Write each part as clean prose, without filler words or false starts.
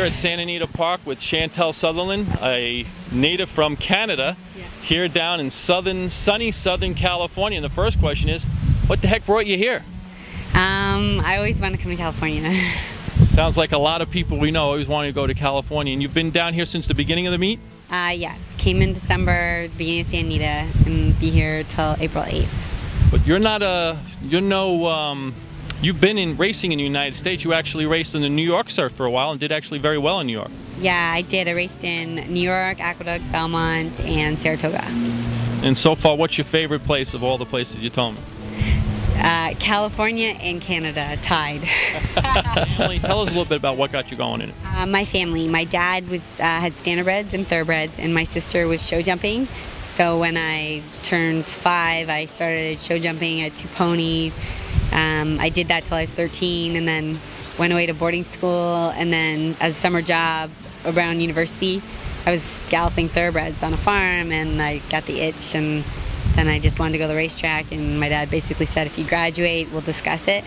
here at Santa Anita Park with Chantal Sutherland, a native from Canada, here down in sunny Southern California. And the first question is, what the heck brought you here? I always want to come to California. Sounds like a lot of people we know always wanted to go to California. And you've been down here since the beginning of the meet? Yeah, came in December, beginning of Santa Anita, and be here till April 8th. But you're not you've been in racing in the United States. You actually raced in the New York surf for a while and did actually very well in New York. Yeah, I did. I raced in New York, Aqueduct, Belmont, and Saratoga. And so far, what's your favorite place of all the places you told me? California and Canada, tied. Tell us a little bit about what got you going in it. My family. My dad had standardbreds and thoroughbreds, and my sister was show jumping. So when I turned 5, I started show jumping at 2 ponies. I did that till I was 13, and then went away to boarding school, and then as a summer job around university, I was scalloping thoroughbreds on a farm, and I got the itch, and then I just wanted to go to the racetrack, and my dad basically said, if you graduate, we'll discuss it.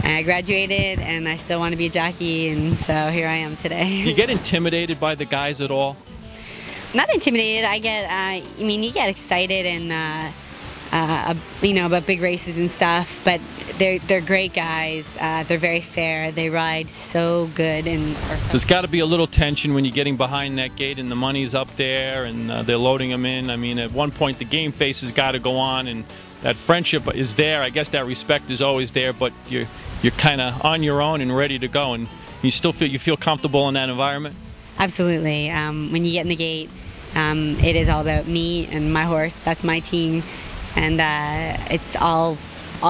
And I graduated, and I still want to be a jockey, and so here I am today. You get intimidated by the guys at all? Not intimidated. I get, I mean, you get excited and, you know, about big races and stuff, but they're great guys. They're very fair. They ride so good. And there's got to be a little tension when you're getting behind that gate and the money's up there and they're loading them in. I mean, at one point the game face has got to go on, and that friendship is there. I guess that respect is always there, but you're kind of on your own and ready to go, and you still feel comfortable in that environment. Absolutely. When you get in the gate, it is all about me and my horse. That's my team. And it's all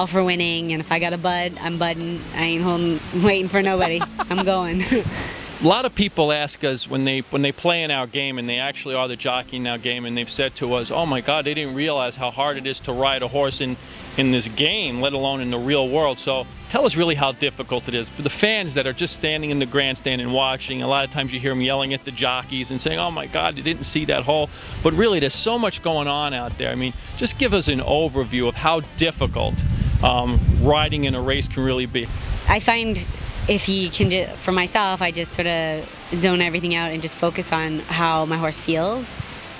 for winning, and if I got a bud, I'm budding. I ain't waiting for nobody. I'm going. A lot of people ask us when they play in our game, and they actually are the jockey in our game, and they've said to us, oh my God, they didn't realize how hard it is to ride a horse in this game, let alone in the real world. So tell us really how difficult it is. For the fans that are just standing in the grandstand and watching, a lot of times you hear them yelling at the jockeys and saying, oh my God, you didn't see that hole. But really, there's so much going on out there. I mean, just give us an overview of how difficult riding in a race can really be. I find if you can, for myself, I just sort of zone everything out and just focus on how my horse feels,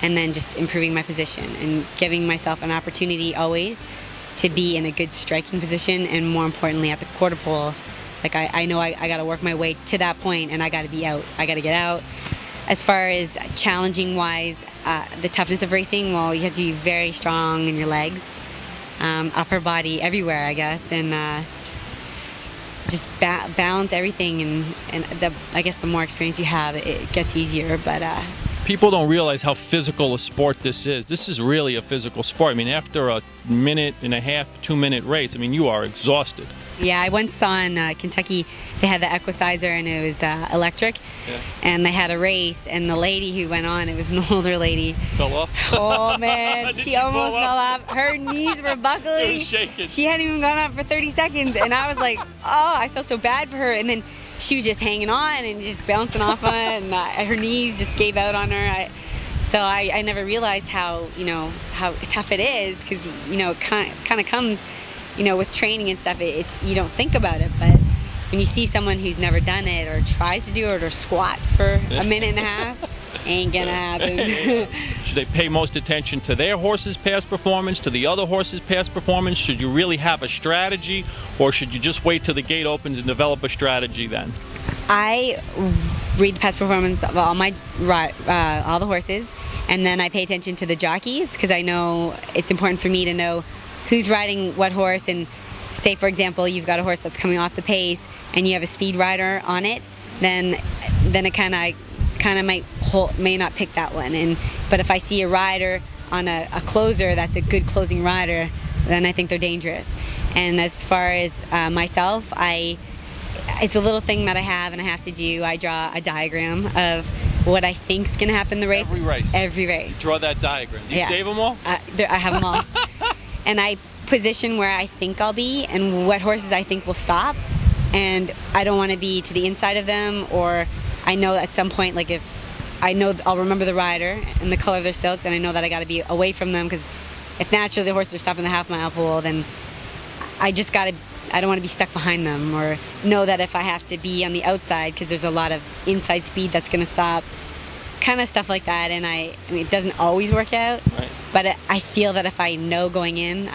and then just improving my position and giving myself an opportunity always to be in a good striking position, and more importantly at the quarter pole. Like I know I got to work my way to that point, and I got to be out. I got to get out. As far as challenging wise, the toughness of racing, well, you have to be very strong in your legs, upper body, everywhere, I guess, and just balance everything. And I guess the more experience you have, it gets easier. But people don't realize how physical a sport this is. This is really a physical sport. I mean, after a 1.5, 2-minute race, I mean, you are exhausted. Yeah, I once saw in Kentucky, they had the Equicizer, and it was electric. Yeah. And they had a race, and the lady who went on, it was an older lady. Fell off? Oh man, she almost fell off. Her knees were buckling. It was shaking. She hadn't even gone up for 30 seconds, and I was like, oh, I felt so bad for her. And then she was just hanging on and just bouncing off on it, and her knees just gave out on her. So I never realized how, you know, how tough it is, because, you know, it kind of comes, you know, with training and stuff. You don't think about it, but when you see someone who's never done it or tries to do it or squat for 1.5 minutes, ain't gonna happen. Should they pay most attention to their horse's past performance, to the other horse's past performance? Should you really have a strategy, or should you just wait till the gate opens and develop a strategy then? I read the past performance of all the horses, and then I pay attention to the jockeys, because I know it's important for me to know who's riding what horse. And say, for example, you've got a horse that's coming off the pace and you have a speed rider on it, then it kind of may not pick that one. But if I see a rider on a closer that's a good closing rider, then I think they're dangerous. And as far as myself, it's a little thing that I have and I have to do. I draw a diagram of what I think's gonna happen in the race. Every race? Every race. You draw that diagram. Do you save them all? I have them all. And I position where I think I'll be and what horses I think will stop. And I don't want to be to the inside of them, or I know at some point, like if I know I'll remember the rider and the color of their silks, and I know that I got to be away from them, because if naturally the horses are stopping the half-mile pool, then I just got to I don't want to be stuck behind them, or know that if I have to be on the outside because there's a lot of inside speed that's going to stop, kind of stuff like that. And I mean, it doesn't always work out, right. But I feel that if I know going in,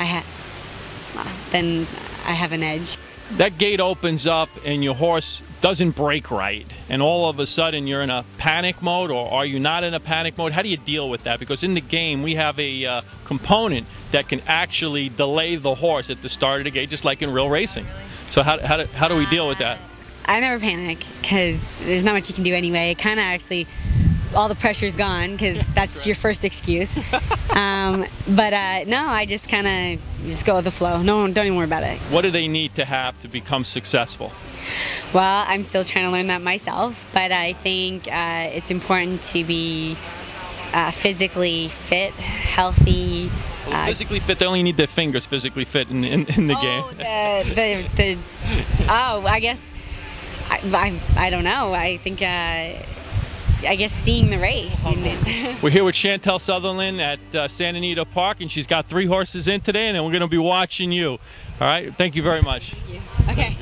then I have an edge. That gate opens up and your horse doesn't break right, and all of a sudden you're in a panic mode, or are you not in a panic mode? How do you deal with that? Because in the game we have a component that can actually delay the horse at the start of the gate, just like in real racing. So how do we deal with that? I never panic because there's not much you can do anyway. It kind of actually, all the pressure's gone because that's right. Your first excuse. But no, I just kind of just go with the flow. No, don't even worry about it. What do they need to have to become successful? Well, I'm still trying to learn that myself, but I think it's important to be physically fit, healthy. Well, physically fit, they only need their fingers physically fit in the game. Oh, I guess, I don't know. I think, I guess seeing the race. We're here with Chantal Sutherland at Santa Anita Park, and she's got 3 horses in today, and then we're going to be watching you. All right, thank you very much. Thank you. Okay.